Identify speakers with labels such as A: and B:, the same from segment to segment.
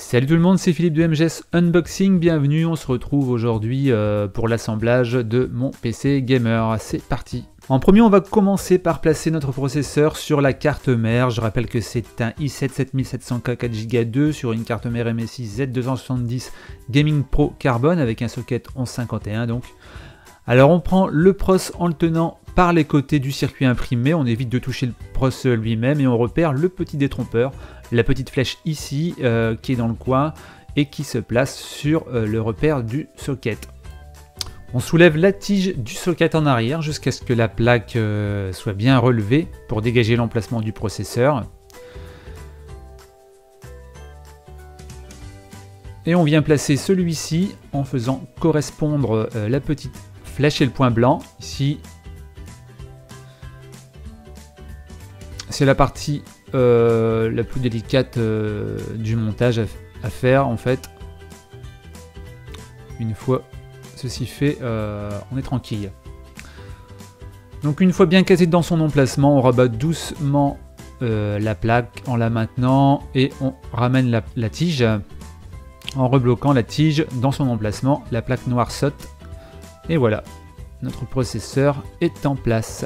A: Salut tout le monde, c'est Philippe de MGS Unboxing, bienvenue, on se retrouve aujourd'hui pour l'assemblage de mon PC gamer, c'est parti. En premier, on va commencer par placer notre processeur sur la carte mère. Je rappelle que c'est un i7 7700K 4Go2 sur une carte mère MSI Z270 Gaming Pro Carbone avec un socket 1151 donc. Alors on prend le pros en le tenant par les côtés du circuit imprimé, on évite de toucher le pros lui-même et on repère le petit détrompeur, la petite flèche ici qui est dans le coin et qui se place sur le repère du socket. On soulève la tige du socket en arrière jusqu'à ce que la plaque soit bien relevée pour dégager l'emplacement du processeur. Et on vient placer celui-ci en faisant correspondre la petite flèche et le point blanc. Ici, c'est la partie la plus délicate du montage à faire en fait. Une fois ceci fait, on est tranquille. Donc une fois bien casé dans son emplacement, on rabat doucement la plaque en la maintenant et on ramène la tige en rebloquant la tige dans son emplacement. La plaque noire saute et voilà, notre processeur est en place.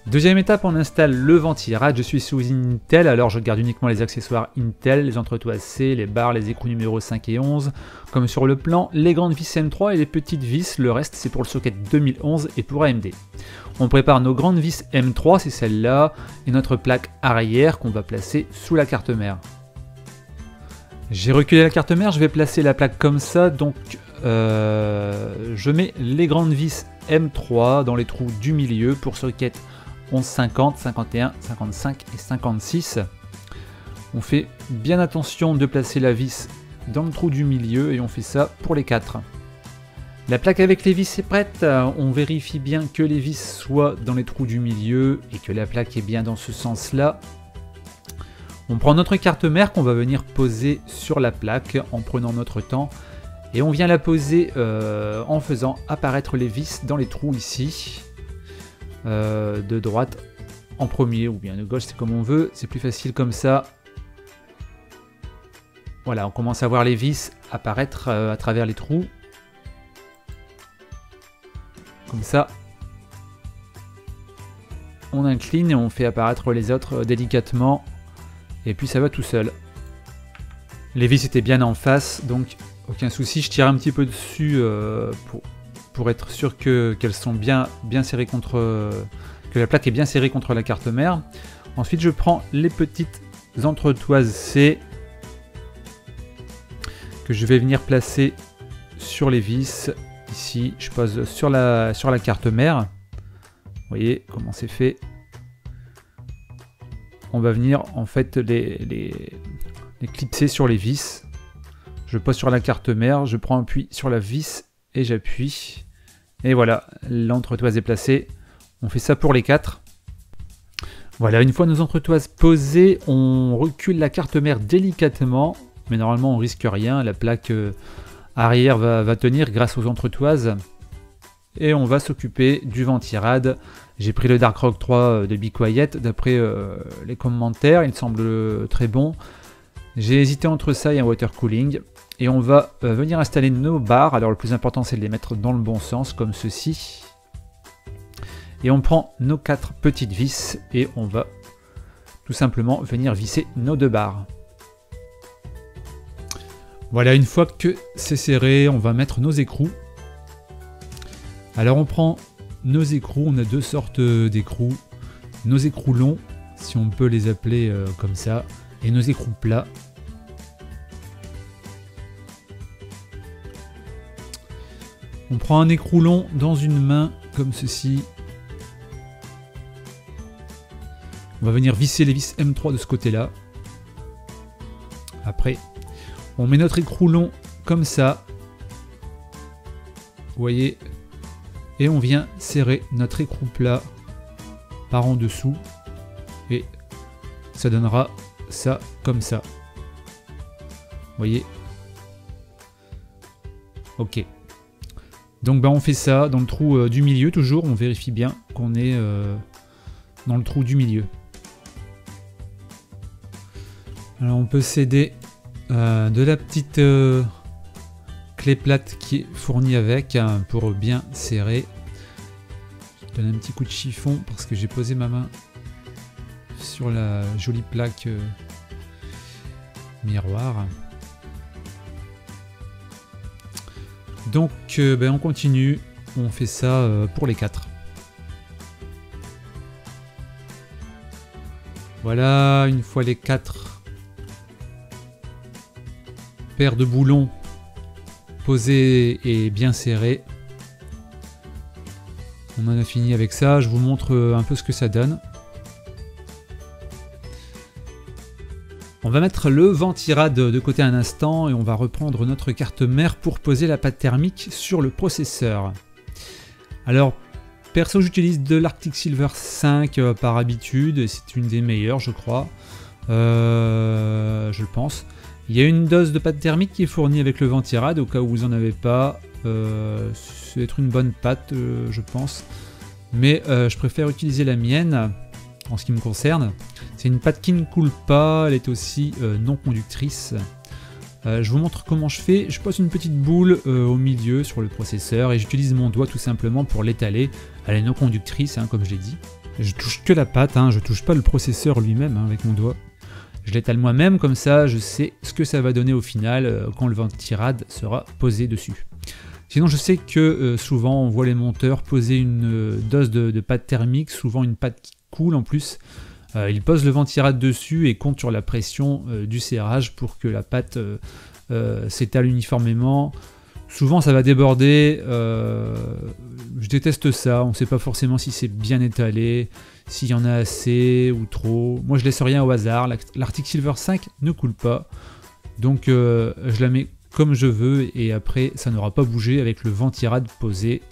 A: Deuxième étape, on installe le ventirad. Je suis sous Intel, alors je garde uniquement les accessoires Intel, les entretoises C, les barres, les écrous numéro 5 et 11, comme sur le plan, les grandes vis M3 et les petites vis, le reste c'est pour le socket 2011 et pour AMD. On prépare nos grandes vis M3, c'est celle-là, et notre plaque arrière qu'on va placer sous la carte mère. J'ai reculé la carte mère, je vais placer la plaque comme ça, donc je mets les grandes vis M3 dans les trous du milieu pour socket 11, 50, 51, 55 et 56. On fait bien attention de placer la vis dans le trou du milieu et on fait ça pour les 4. La plaque avec les vis est prête, on vérifie bien que les vis soient dans les trous du milieu et que la plaque est bien dans ce sens-là. On prend notre carte mère qu'on va venir poser sur la plaque en prenant notre temps et on vient la poser en faisant apparaître les vis dans les trous ici. De droite en premier ou bien de gauche, c'est comme on veut, c'est plus facile comme ça. Voilà, on commence à voir les vis apparaître à travers les trous. Comme ça. On incline et on fait apparaître les autres délicatement. Et puis ça va tout seul. Les vis étaient bien en face, donc aucun souci. Je tire un petit peu dessus pour être sûr qu'elles sont bien serrées contre... que la plaque est bien serrée contre la carte mère. Ensuite, je prends les petites entretoises C que je vais venir placer sur les vis. Ici, je pose sur la carte mère. Vous voyez comment c'est fait. On va venir en fait les clipser sur les vis. Je pose sur la carte mère, je prends appui sur la vis et j'appuie. Et voilà, l'entretoise est placée. On fait ça pour les 4. Voilà, une fois nos entretoises posées, on recule la carte mère délicatement. Mais normalement, on risque rien. La plaque arrière va tenir grâce aux entretoises. Et on va s'occuper du ventirad. J'ai pris le Dark Rock 3 de Be Quiet. D'après les commentaires, il semble très bon. J'ai hésité entre ça et un water cooling. Et on va venir installer nos barres. Alors le plus important c'est de les mettre dans le bon sens comme ceci. Et on prend nos 4 petites vis et on va tout simplement venir visser nos 2 barres. Voilà, une fois que c'est serré, on va mettre nos écrous. Alors on prend nos écrous, on a 2 sortes d'écrous. Nos écrous longs, si on peut les appeler comme ça, et nos écrous plats. On prend un écrou long dans une main, comme ceci. On va venir visser les vis M3 de ce côté-là. Après, on met notre écrou long comme ça. Vous voyez. Et on vient serrer notre écrou plat par en dessous. Et ça donnera ça comme ça. Vous voyez. Ok. Donc on fait ça dans le trou du milieu toujours, on vérifie bien qu'on est dans le trou du milieu. Alors on peut s'aider de la petite clé plate qui est fournie avec pour bien serrer. Je donne un petit coup de chiffon parce que j'ai posé ma main sur la jolie plaque miroir. Donc on continue, on fait ça pour les 4. Voilà, une fois les 4 paires de boulons posés et bien serrés, on en a fini avec ça. Je vous montre un peu ce que ça donne. On va mettre le ventirad de côté un instant et on va reprendre notre carte mère pour poser la pâte thermique sur le processeur. Alors, perso, j'utilise de l'Arctic Silver 5 par habitude, et c'est une des meilleures, je crois. Je le pense. Il y a une dose de pâte thermique qui est fournie avec le ventirad, au cas où vous n'en avez pas. C'est être une bonne pâte, je pense. Mais je préfère utiliser la mienne, en ce qui me concerne. C'est une pâte qui ne coule pas, elle est aussi non conductrice. Je vous montre comment je fais. Je pose une petite boule au milieu sur le processeur et j'utilise mon doigt tout simplement pour l'étaler. Elle est non conductrice, comme je l'ai dit. Je touche que la pâte, je touche pas le processeur lui-même avec mon doigt. Je l'étale moi-même, comme ça je sais ce que ça va donner au final quand le ventirad sera posé dessus. Sinon je sais que souvent on voit les monteurs poser une dose de pâte thermique, souvent une pâte qui coule en plus. Ils posent le ventirad dessus et comptent sur la pression du serrage pour que la pâte s'étale uniformément. Souvent ça va déborder, je déteste ça, on ne sait pas forcément si c'est bien étalé, s'il y en a assez ou trop. Moi je laisse rien au hasard, l'Arctic Silver 5 ne coule pas, donc je la mets comme je veux et après ça n'aura pas bougé avec le ventirad posé.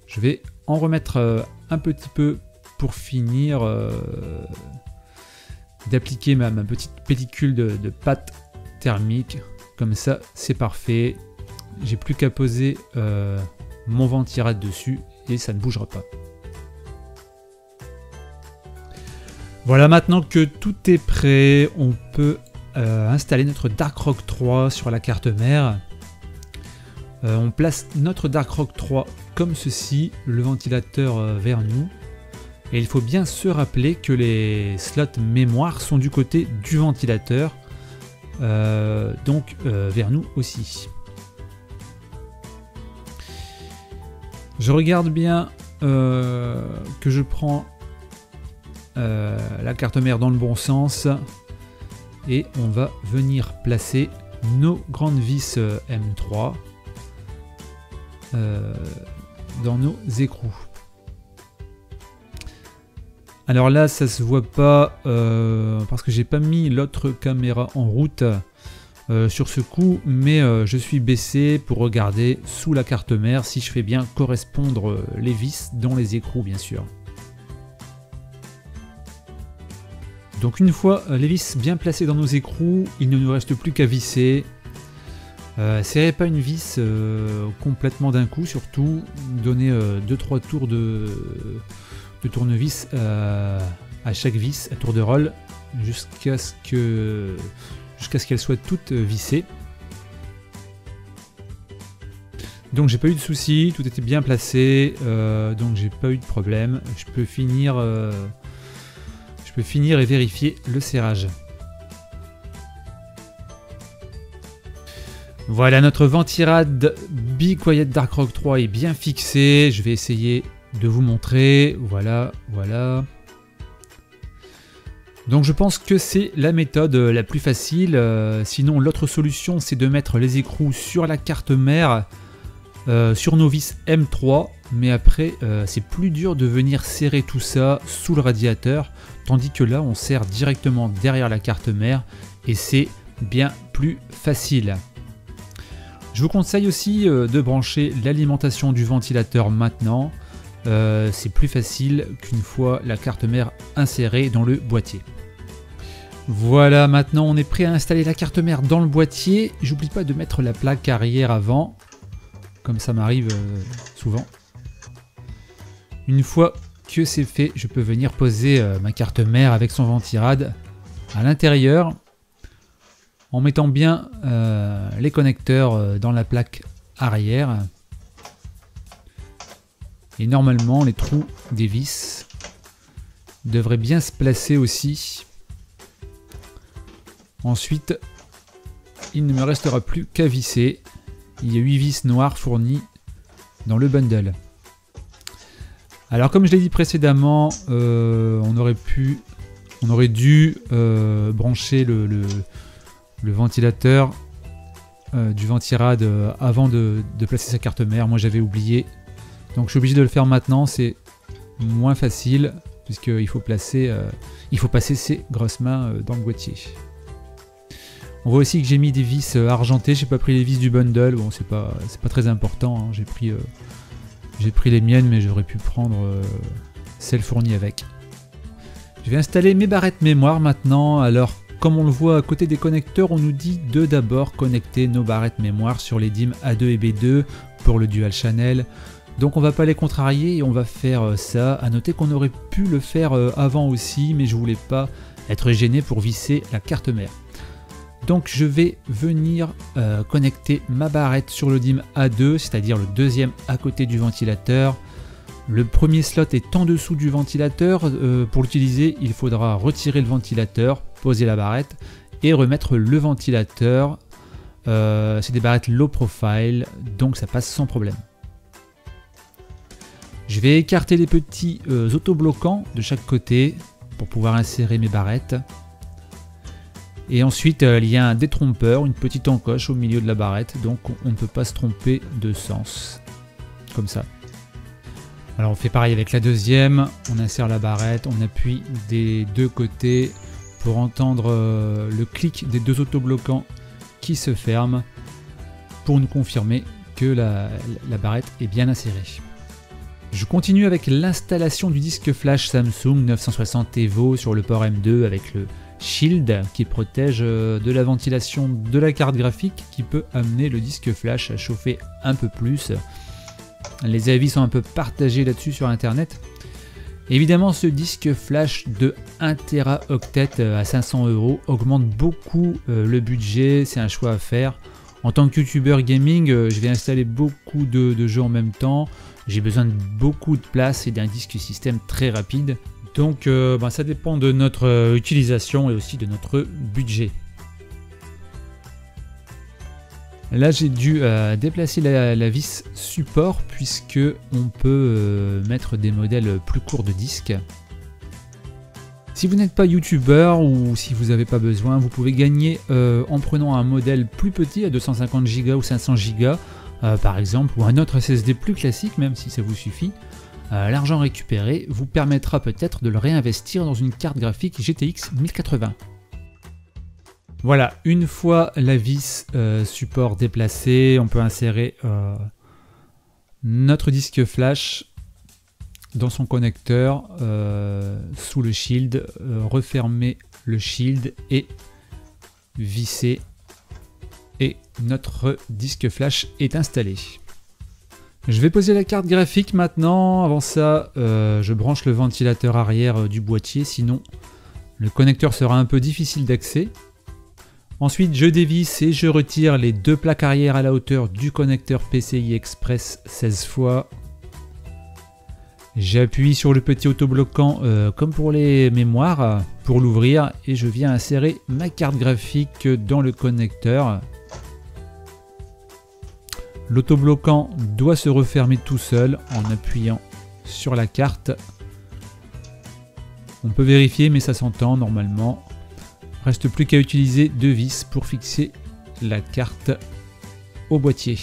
A: Je vais en remettre un petit peu pour finir d'appliquer ma petite pellicule de pâte thermique. Comme ça c'est parfait, j'ai plus qu'à poser mon ventirad dessus et ça ne bougera pas. Voilà, maintenant que tout est prêt, on peut installer notre Darkrock 3 sur la carte mère. On place notre Darkrock 3 comme ceci, le ventilateur vers nous. Et il faut bien se rappeler que les slots mémoire sont du côté du ventilateur, donc vers nous aussi. Je regarde bien que je prends la carte mère dans le bon sens et on va venir placer nos grandes vis M3 dans nos écrous. Alors là ça se voit pas parce que j'ai pas mis l'autre caméra en route sur ce coup, mais je suis baissé pour regarder sous la carte mère si je fais bien correspondre les vis dans les écrous bien sûr. Donc une fois les vis bien placées dans nos écrous, il ne nous reste plus qu'à visser. Serrez pas une vis complètement d'un coup, surtout donnez 2-3 tours de tournevis à chaque vis, à tour de rôle, jusqu'à ce qu'elles soient toutes vissées. Donc j'ai pas eu de soucis, tout était bien placé, donc j'ai pas eu de problème. Je peux finir et vérifier le serrage. Voilà, notre ventirad Be Quiet Darkrock 3 est bien fixé. Je vais essayer de vous montrer. Voilà. Donc je pense que c'est la méthode la plus facile. Sinon l'autre solution c'est de mettre les écrous sur la carte mère, sur nos vis M3. Mais après c'est plus dur de venir serrer tout ça sous le radiateur. Tandis que là on serre directement derrière la carte mère et c'est bien plus facile. Je vous conseille aussi de brancher l'alimentation du ventilateur maintenant. C'est plus facile qu'une fois la carte mère insérée dans le boîtier. Voilà, maintenant on est prêt à installer la carte mère dans le boîtier. J'oublie pas de mettre la plaque arrière avant, comme ça m'arrive souvent. Une fois que c'est fait, je peux venir poser ma carte mère avec son ventirad à l'intérieur. en mettant bien les connecteurs dans la plaque arrière. Et normalement, les trous des vis devraient bien se placer aussi. Ensuite, il ne me restera plus qu'à visser. Il y a 8 vis noires fournies dans le bundle. Alors comme je l'ai dit précédemment, on aurait dû brancher le ventilateur du Ventirad avant de placer sa carte mère. Moi j'avais oublié. Donc je suis obligé de le faire maintenant, c'est moins facile puisqu'il faut passer ses grosses mains dans le boîtier. On voit aussi que j'ai mis des vis argentées, j'ai pas pris les vis du bundle, bon c'est pas très important, hein. J'ai pris les miennes mais j'aurais pu prendre celles fournies avec. Je vais installer mes barrettes mémoire maintenant. Alors comme on le voit à côté des connecteurs, on nous dit de d'abord connecter nos barrettes mémoire sur les DIMM A2 et B2 pour le dual channel. Donc on va pas les contrarier et on va faire ça. À noter qu'on aurait pu le faire avant aussi, mais je voulais pas être gêné pour visser la carte mère. Donc je vais venir connecter ma barrette sur le DIMM A2, c'est-à-dire le deuxième à côté du ventilateur. Le premier slot est en dessous du ventilateur. Pour l'utiliser, il faudra retirer le ventilateur, poser la barrette et remettre le ventilateur. C'est des barrettes low profile, donc ça passe sans problème. Je vais écarter les petits autobloquants de chaque côté pour pouvoir insérer mes barrettes. Et ensuite, il y a un détrompeur, une petite encoche au milieu de la barrette, donc on ne peut pas se tromper de sens, comme ça. Alors on fait pareil avec la deuxième, on insère la barrette, on appuie des deux côtés pour entendre le clic des deux autobloquants qui se ferment, pour nous confirmer que la barrette est bien insérée. Je continue avec l'installation du disque flash Samsung 960 EVO sur le port M2 avec le Shield qui protège de la ventilation de la carte graphique qui peut amener le disque flash à chauffer un peu plus. Les avis sont un peu partagés là-dessus sur internet. Évidemment, ce disque flash de 1 Teraoctet à 500 € augmente beaucoup le budget, c'est un choix à faire. En tant que youtubeur gaming, je vais installer beaucoup de jeux en même temps. J'ai besoin de beaucoup de place et d'un disque système très rapide. Donc ça dépend de notre utilisation et aussi de notre budget. Là j'ai dû déplacer la vis support puisque on peut mettre des modèles plus courts de disques. Si vous n'êtes pas youtubeur ou si vous n'avez pas besoin, vous pouvez gagner en prenant un modèle plus petit à 250 Go ou 500 Go par exemple, ou un autre SSD plus classique même si ça vous suffit. L'argent récupéré vous permettra peut-être de le réinvestir dans une carte graphique GTX 1080. Voilà, une fois la vis support déplacée, on peut insérer notre disque flash dans son connecteur sous le shield, refermer le shield et visser. Et notre disque flash est installé. Je vais poser la carte graphique maintenant. Avant ça, je branche le ventilateur arrière du boîtier, sinon le connecteur sera un peu difficile d'accès. Ensuite, je dévisse et je retire les deux plaques arrière à la hauteur du connecteur PCI Express 16 fois. J'appuie sur le petit autobloquant comme pour les mémoires pour l'ouvrir et je viens insérer ma carte graphique dans le connecteur. L'autobloquant doit se refermer tout seul en appuyant sur la carte. On peut vérifier mais ça s'entend normalement. Reste plus qu'à utiliser deux vis pour fixer la carte au boîtier.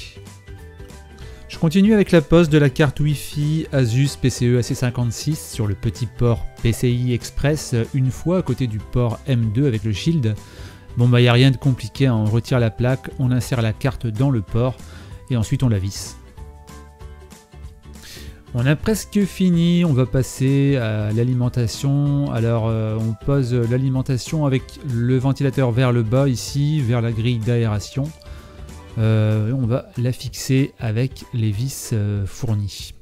A: Je continue avec la pose de la carte Wi-Fi Asus PCE AC56 sur le petit port PCI Express une fois à côté du port M2 avec le Shield. Bon bah il n'y a rien de compliqué, hein. On retire la plaque, on insère la carte dans le port et ensuite on la visse. On a presque fini, on va passer à l'alimentation. Alors on pose l'alimentation avec le ventilateur vers le bas ici, vers la grille d'aération. On va la fixer avec les vis fournies.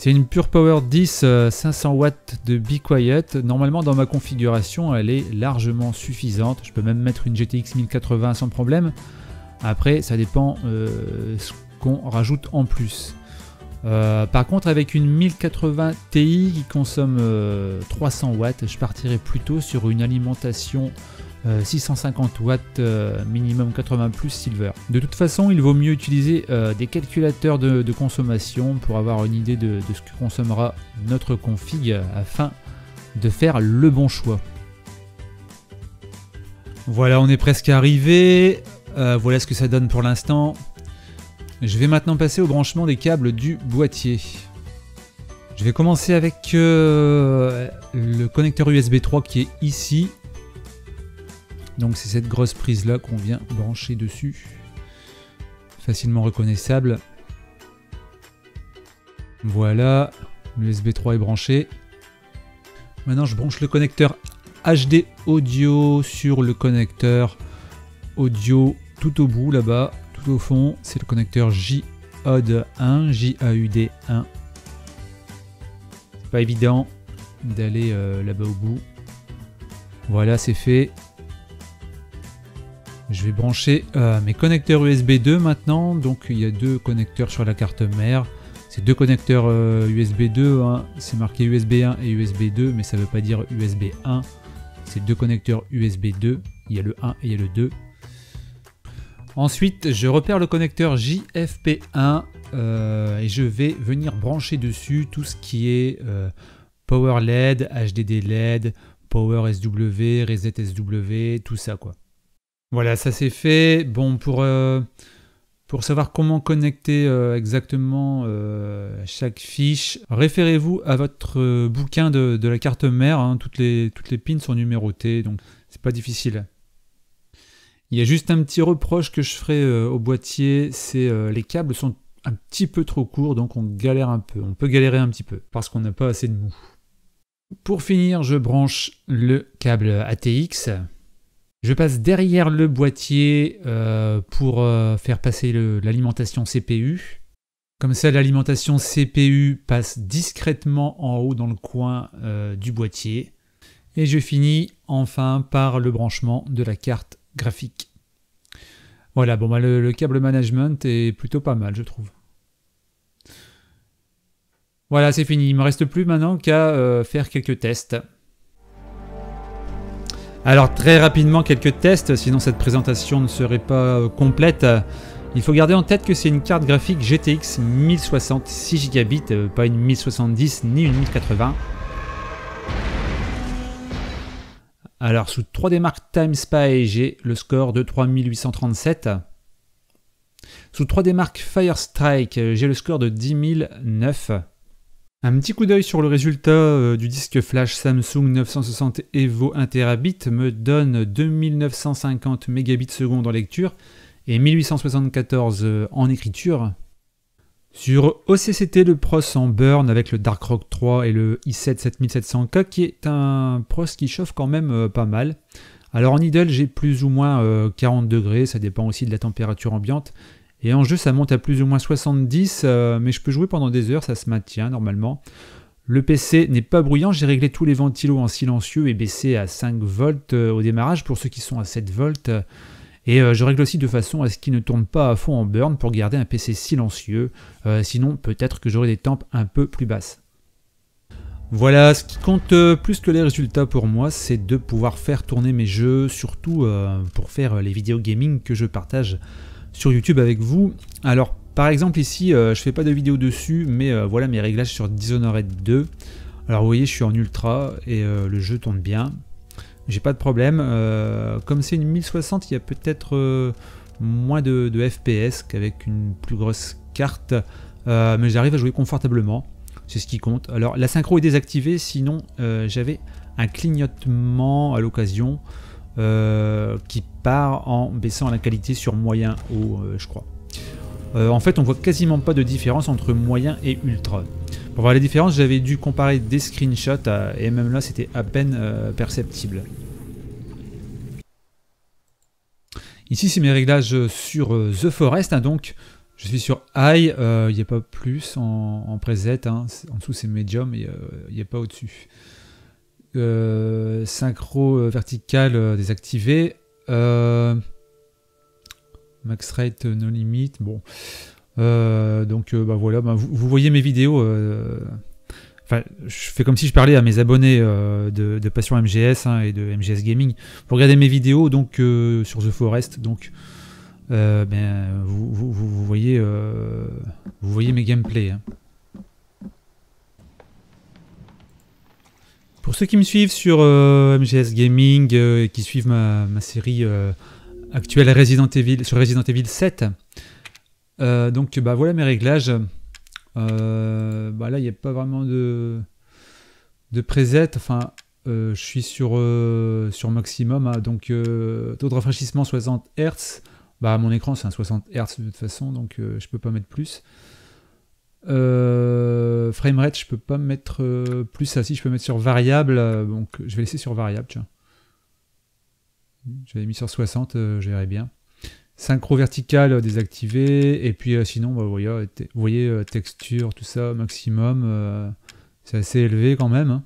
A: C'est une Pure Power 10 500 watts de Be Quiet. Normalement dans ma configuration elle est largement suffisante. Je peux même mettre une GTX 1080 sans problème. Après ça dépend ce qu'on rajoute en plus. Par contre avec une 1080 Ti qui consomme 300 watts, je partirai plutôt sur une alimentation 650 watts minimum 80 plus silver. De toute façon il vaut mieux utiliser des calculateurs de consommation pour avoir une idée de ce que consommera notre config afin de faire le bon choix. Voilà, on est presque arrivé, voilà ce que ça donne pour l'instant. Je vais maintenant passer au branchement des câbles du boîtier. Je vais commencer avec le connecteur USB 3 qui est ici. Donc c'est cette grosse prise là qu'on vient brancher dessus. Facilement reconnaissable. Voilà, l'USB 3 est branché. Maintenant je branche le connecteur HD audio sur le connecteur audio tout au bout là-bas, tout au fond. C'est le connecteur JAUD1, JAUD1. C'est pas évident d'aller là-bas au bout. Voilà, c'est fait. Je vais brancher mes connecteurs USB 2 maintenant. Donc il y a deux connecteurs sur la carte mère. C'est deux connecteurs USB 2. Hein. C'est marqué USB 1 et USB 2, mais ça ne veut pas dire USB 1. C'est deux connecteurs USB 2. Il y a le 1 et il y a le 2. Ensuite, je repère le connecteur JFP1 et je vais venir brancher dessus tout ce qui est Power LED, HDD LED, Power SW, Reset SW, tout ça quoi. Voilà, ça c'est fait. Bon, pour savoir comment connecter exactement chaque fiche, référez-vous à votre bouquin de la carte mère. Hein. Toutes les pins sont numérotées, donc c'est pas difficile. Il y a juste un petit reproche que je ferai au boîtier, c'est les câbles sont un petit peu trop courts, donc on galère un peu. On peut galérer un petit peu, parce qu'on n'a pas assez de mou. Pour finir, je branche le câble ATX. Je passe derrière le boîtier pour faire passer l'alimentation CPU. Comme ça, l'alimentation CPU passe discrètement en haut dans le coin du boîtier. Et je finis enfin par le branchement de la carte graphique. Voilà, bon, bah, le câble management est plutôt pas mal, je trouve. Voilà, c'est fini. Il ne me reste plus maintenant qu'à faire quelques tests. Alors très rapidement quelques tests, sinon cette présentation ne serait pas complète. Il faut garder en tête que c'est une carte graphique GTX 1060 6 Gb, pas une 1070 ni une 1080. Alors sous 3D Mark Time Spy, j'ai le score de 3837. Sous 3D Mark Firestrike, j'ai le score de 10009. Un petit coup d'œil sur le résultat du disque flash Samsung 960 EVO 1 Tb me donne 2950 mégabits secondes en lecture et 1874 en écriture. Sur OCCT, le pros en burn avec le Dark Rock 3 et le i7 7700K qui est un pros qui chauffe quand même pas mal. Alors en idle, j'ai plus ou moins 40 degrés, ça dépend aussi de la température ambiante. Et en jeu, ça monte à plus ou moins 70, mais je peux jouer pendant des heures, ça se maintient normalement. Le PC n'est pas bruyant, j'ai réglé tous les ventilos en silencieux et baissé à 5 volts au démarrage pour ceux qui sont à 7 volts. Et je règle aussi de façon à ce qu'il ne tourne pas à fond en burn pour garder un PC silencieux. Sinon, peut-être que j'aurai des tempes un peu plus basses. Voilà, ce qui compte plus que les résultats pour moi, c'est de pouvoir faire tourner mes jeux, surtout pour faire les vidéos gaming que je partage sur YouTube avec vous. Alors par exemple ici je fais pas de vidéo dessus, mais voilà mes réglages sur Dishonored 2. Alors vous voyez je suis en ultra et le jeu tourne bien, j'ai pas de problème. Comme c'est une 1060, il y a peut-être moins de FPS qu'avec une plus grosse carte, mais j'arrive à jouer confortablement, c'est ce qui compte. Alors la synchro est désactivée, sinon j'avais un clignotement à l'occasion qui part en baissant la qualité sur moyen haut, je crois. En fait, on voit quasiment pas de différence entre moyen et ultra. Pour voir les différences, j'avais dû comparer des screenshots et même là, c'était à peine perceptible. Ici, c'est mes réglages sur The Forest, hein, donc Je suis sur high, il n'y a pas plus en preset, hein. En dessous c'est medium, il n'y a pas au-dessus. Synchro vertical désactivé. Max rate no limit. Bon. Donc bah voilà, bah, vous voyez mes vidéos. Enfin, je fais comme si je parlais à mes abonnés de Passion MGS hein, et de MGS Gaming. Vous regardez mes vidéos donc sur The Forest, donc ben, vous voyez mes gameplays. Hein. Pour ceux qui me suivent sur MGS Gaming et qui suivent ma série actuelle sur Resident Evil 7, donc bah, voilà mes réglages. Bah, là il n'y a pas vraiment de preset, enfin je suis sur maximum, hein, donc taux de rafraîchissement 60 Hz. Bah, mon écran c'est un 60 Hz de toute façon, donc je peux pas mettre plus. Framerate, je peux pas mettre plus. Ça, si je peux mettre sur variable, donc je vais laisser sur variable. Tiens, j'avais mis sur 60, je verrai bien. Synchro vertical désactivé, et puis sinon, bah, vous voyez texture, tout ça, maximum. C'est assez élevé quand même.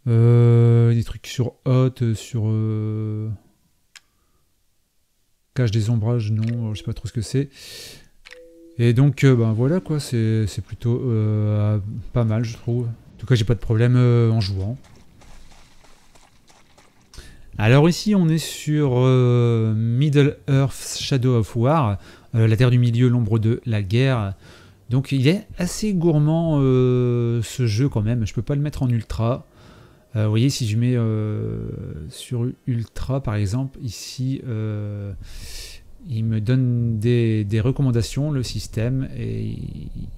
A: Hein. Des trucs sur hot, sur cache des ombrages, non, je sais pas trop ce que c'est. Et donc, ben voilà quoi, c'est plutôt pas mal, je trouve. En tout cas, j'ai pas de problème en jouant. Alors ici, on est sur Middle-earth Shadow of War, la Terre du Milieu, l'ombre de la guerre. Donc, il est assez gourmand ce jeu quand même. Je peux pas le mettre en ultra. Vous voyez, si je mets sur ultra, par exemple, ici. Il me donne des recommandations, le système, et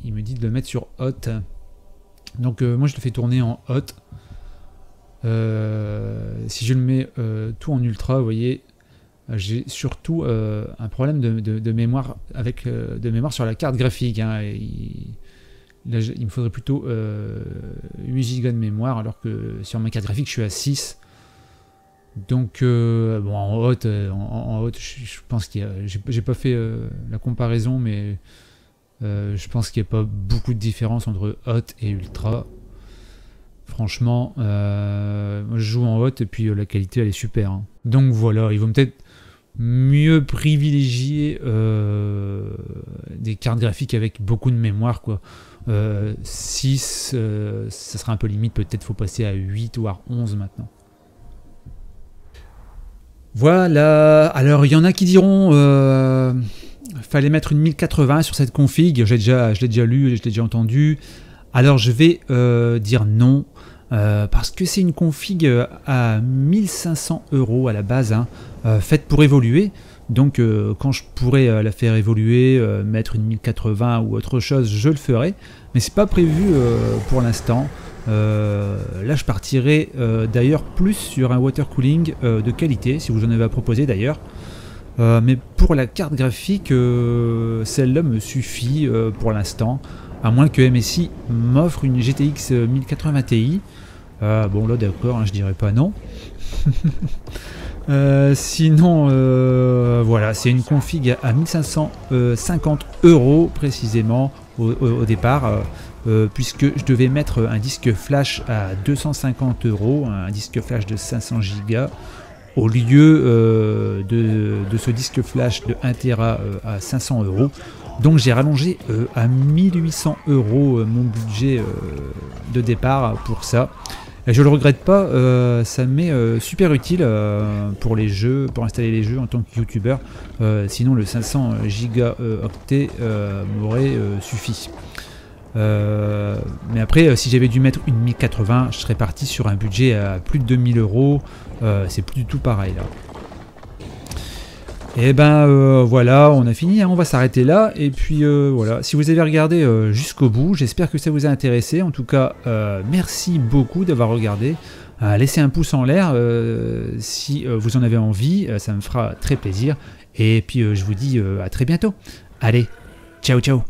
A: il me dit de le mettre sur hot. Donc moi je le fais tourner en hot. Si je le mets tout en ultra, vous voyez, j'ai surtout un problème de mémoire avec de mémoire sur la carte graphique. Hein, là, il me faudrait plutôt 8 Go de mémoire, alors que sur ma carte graphique je suis à 6. Donc bon, en hot, je pense qu'il y a, j'ai pas fait la comparaison, mais je pense qu'il n'y a pas beaucoup de différence entre hot et ultra. Franchement, moi je joue en hot et puis la qualité elle est super. Hein. Donc voilà, ils vont peut-être mieux privilégier des cartes graphiques avec beaucoup de mémoire, quoi. 6, ça sera un peu limite, peut-être faut passer à 8 ou à 11 maintenant. Voilà, alors il y en a qui diront fallait mettre une 1080 sur cette config, je l'ai déjà lu, je l'ai déjà entendu. Alors je vais dire non, parce que c'est une config à 1500 € à la base, hein, faite pour évoluer. Donc quand je pourrais la faire évoluer, mettre une 1080 ou autre chose, je le ferai. Mais c'est pas prévu pour l'instant. Là je partirai d'ailleurs plus sur un water cooling de qualité, si vous en avez à proposer d'ailleurs. Mais pour la carte graphique, celle-là me suffit pour l'instant. À moins que MSI m'offre une GTX 1080 Ti. Bon là d'accord, hein, je dirais pas non. Sinon, voilà, c'est une config à 1550 € précisément au départ, puisque je devais mettre un disque flash à 250 €, un disque flash de 500 Go, au lieu de ce disque flash de 1 Tera à 500 €. Donc j'ai rallongé à 1800 € mon budget de départ pour ça. Et je le regrette pas, ça m'est super utile pour les jeux, pour installer les jeux en tant que youtubeur. Sinon le 500 gigaoctets m'aurait suffi. Mais après, si j'avais dû mettre une 1080, je serais parti sur un budget à plus de 2000 €. C'est plus du tout pareil là. Et ben voilà, on a fini, hein, on va s'arrêter là. Et puis voilà, si vous avez regardé jusqu'au bout, j'espère que ça vous a intéressé. En tout cas, merci beaucoup d'avoir regardé. Laissez un pouce en l'air si vous en avez envie, ça me fera très plaisir. Et puis je vous dis à très bientôt. Allez, ciao ciao.